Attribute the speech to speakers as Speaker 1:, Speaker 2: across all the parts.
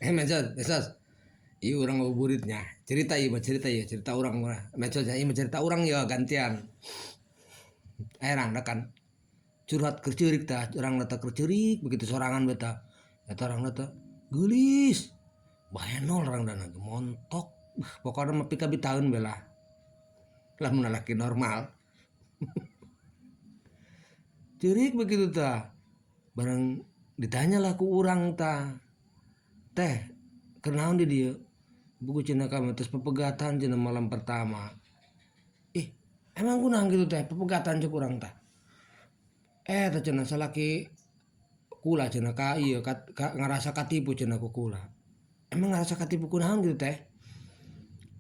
Speaker 1: Medsos. Iya orang ngabuburitnya. Cerita orang mah. Medsosnya ieu cerita orang ya gantian. Ayeuna kan curhat kerceurik tah, urang teh kerceurik begitu sorangan beta. Eta urang teh geulis. Bahenol urang dana montok. Pokoknya mah pika bitaeun bela. Lamun lalaki normal. Ceurik begitu tah. Barang ditanyalah ku urang tah. Teh, kenaon di dieu? Buku cenah kami terus pepegatan cenah malam pertama. Ih, emang kunaon gitu teh pepegatan cek urang tah. Teh cenah salaki kula cenah ka ieu ngarasa katipu cenah ku kula. Emang ngarasa katipu kunaon gitu teh?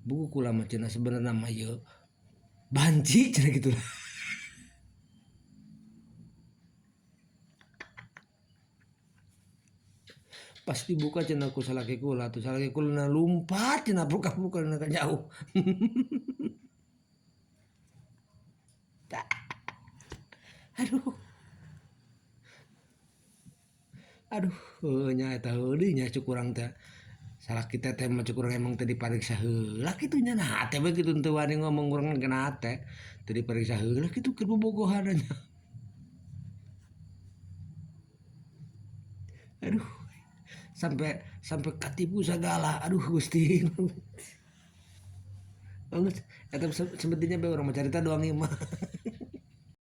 Speaker 1: Buku kula mah cenah sebenarnya mah ieu banci cenah gitu. Pas dibuka cenah ku salaki kula tuh salaki kula na lumpat cenah buka-buka na jauh. Aduh, aduh, nya eta heulih nya cuk urang teh. Salaki teh teh mah cuk urang emang teu dipariksa heula kitu nya nah teh begitu teu wani ngomong urang kena teh. Teu dipariksa heula kitu keur bobogohan nya. Aduh, sampai sampai katipu sagala. Aduh Gusti. Banget. Eta sebenarnya be urang mah carita doang ieu mah.